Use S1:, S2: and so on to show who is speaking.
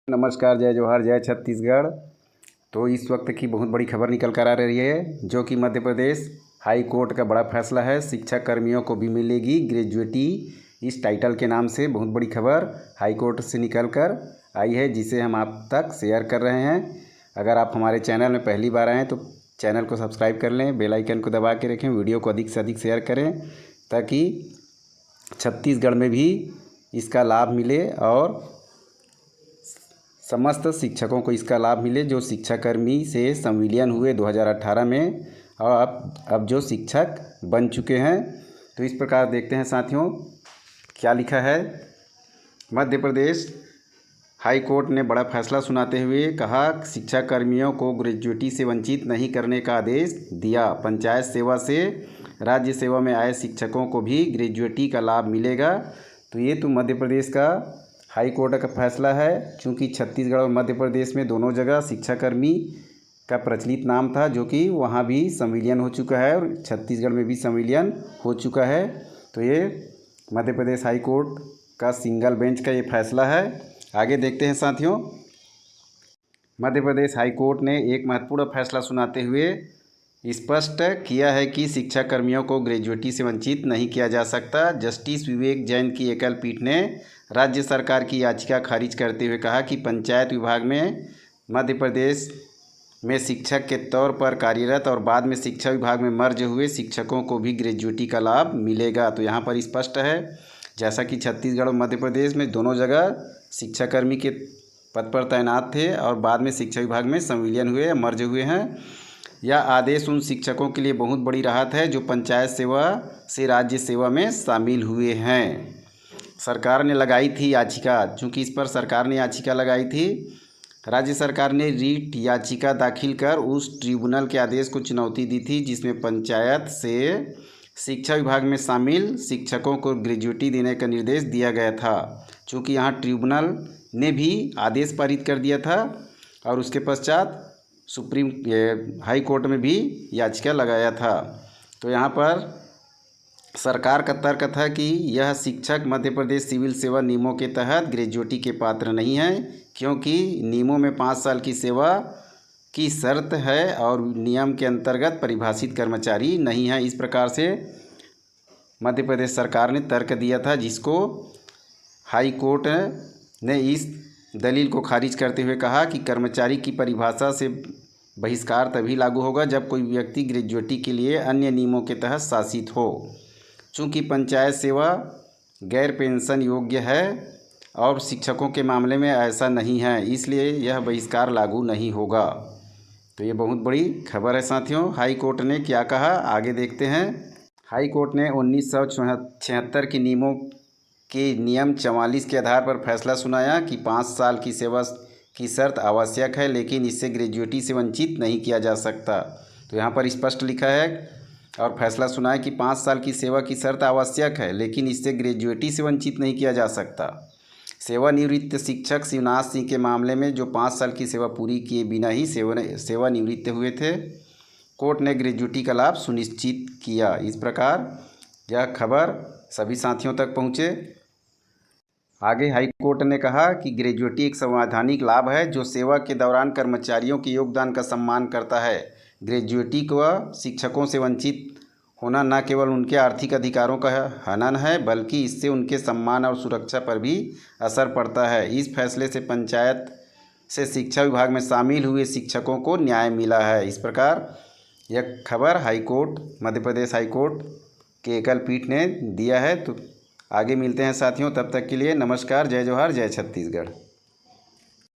S1: नमस्कार, जय जोहार, जय छत्तीसगढ़। तो इस वक्त की बहुत बड़ी खबर निकल कर आ रही है, जो कि मध्य प्रदेश हाई कोर्ट का बड़ा फैसला है। शिक्षा कर्मियों को भी मिलेगी ग्रेजुएटी, इस टाइटल के नाम से बहुत बड़ी खबर हाई कोर्ट से निकल कर आई है, जिसे हम आप तक शेयर कर रहे हैं। अगर आप हमारे चैनल में पहली बार आएँ तो चैनल को सब्सक्राइब कर लें, बेल आइकन को दबा के रखें, वीडियो को अधिक से अधिक शेयर करें ताकि छत्तीसगढ़ में भी इसका लाभ मिले और समस्त शिक्षकों को इसका लाभ मिले जो शिक्षाकर्मी से संविलियन हुए 2018 में और अब जो शिक्षक बन चुके हैं। तो इस प्रकार देखते हैं साथियों क्या लिखा है। मध्य प्रदेश हाई कोर्ट ने बड़ा फैसला सुनाते हुए कहा, शिक्षाकर्मियों को ग्रेजुएटी से वंचित नहीं करने का आदेश दिया। पंचायत सेवा से राज्य सेवा में आए शिक्षकों को भी ग्रेजुएटी का लाभ मिलेगा। तो ये तो मध्य प्रदेश का हाई कोर्ट का फैसला है, क्योंकि छत्तीसगढ़ और मध्य प्रदेश में दोनों जगह शिक्षाकर्मी का प्रचलित नाम था, जो कि वहाँ भी संविलियन हो चुका है और छत्तीसगढ़ में भी संविलियन हो चुका है। तो ये मध्य प्रदेश हाई कोर्ट का सिंगल बेंच का ये फैसला है। आगे देखते हैं साथियों। मध्य प्रदेश हाई कोर्ट ने एक महत्वपूर्ण फैसला सुनाते हुए स्पष्ट किया है कि शिक्षाकर्मियों को ग्रेजुएटी से वंचित नहीं किया जा सकता। जस्टिस विवेक जैन की एकल पीठ ने राज्य सरकार की याचिका खारिज करते हुए कहा कि पंचायत विभाग में मध्य प्रदेश में शिक्षक के तौर पर कार्यरत और बाद में शिक्षा विभाग में मर्ज हुए शिक्षकों को भी ग्रेजुएटी का लाभ मिलेगा। तो यहाँ पर स्पष्ट है, जैसा कि छत्तीसगढ़ और मध्य प्रदेश में दोनों जगह शिक्षाकर्मी के पद पर तैनात थे और बाद में शिक्षा विभाग में संविलियन हुए या मर्ज हुए हैं। यह आदेश उन शिक्षकों के लिए बहुत बड़ी राहत है जो पंचायत सेवा से राज्य सेवा में शामिल हुए हैं। सरकार ने लगाई थी याचिका, चूँकि इस पर सरकार ने याचिका लगाई थी। राज्य सरकार ने रीट याचिका दाखिल कर उस ट्रिब्यूनल के आदेश को चुनौती दी थी जिसमें पंचायत से शिक्षा विभाग में शामिल शिक्षकों को ग्रेजुएटी देने का निर्देश दिया गया था। चूँकि यहाँ ट्रिब्यूनल ने भी आदेश पारित कर दिया था और उसके पश्चात सुप्रीम हाई कोर्ट में भी याचिका लगाया था। तो यहाँ पर सरकार का तर्क था कि यह शिक्षक मध्य प्रदेश सिविल सेवा नियमों के तहत ग्रेजुएटी के पात्र नहीं है, क्योंकि नियमों में 5 साल की सेवा की शर्त है और नियम के अंतर्गत परिभाषित कर्मचारी नहीं है। इस प्रकार से मध्य प्रदेश सरकार ने तर्क दिया था, जिसको हाई कोर्ट ने इस दलील को खारिज करते हुए कहा कि कर्मचारी की परिभाषा से बहिष्कार तभी लागू होगा जब कोई व्यक्ति ग्रेजुएटी के लिए अन्य नियमों के तहत शासित हो। चूँकि पंचायत सेवा गैर पेंशन योग्य है और शिक्षकों के मामले में ऐसा नहीं है, इसलिए यह बहिष्कार लागू नहीं होगा। तो ये बहुत बड़ी खबर है साथियों। हाई कोर्ट ने क्या कहा, आगे देखते हैं। हाई कोर्ट ने 1976 के नियमों के नियम 44 के आधार पर फैसला सुनाया कि 5 साल की सेवा की शर्त आवश्यक है, लेकिन इससे ग्रेजुएटी से वंचित नहीं किया जा सकता। तो यहाँ पर स्पष्ट लिखा है और फैसला सुनाया कि 5 साल की सेवा की शर्त आवश्यक है, लेकिन इससे ग्रेजुएटी से वंचित नहीं किया जा सकता। सेवानिवृत्त शिक्षक शिवनाथ सिंह के मामले में जो 5 साल की सेवा पूरी किए बिना ही सेवानिवृत्त हुए थे, कोर्ट ने ग्रेजुएटी का लाभ सुनिश्चित किया। इस प्रकार यह खबर सभी साथियों तक पहुँचे। आगे हाई कोर्ट ने कहा कि ग्रेजुएटी एक संवैधानिक लाभ है जो सेवा के दौरान कर्मचारियों के योगदान का सम्मान करता है। ग्रेजुएटी को शिक्षकों से वंचित होना न केवल उनके आर्थिक अधिकारों का हनन है, बल्कि इससे उनके सम्मान और सुरक्षा पर भी असर पड़ता है। इस फैसले से पंचायत से शिक्षा विभाग में शामिल हुए शिक्षकों को न्याय मिला है। इस प्रकार यह खबर high court Madhya Pradesh high court के एकल पीठ ने दिया है। तो आगे मिलते हैं साथियों, तब तक के लिए नमस्कार, जय जोहार, जय छत्तीसगढ़।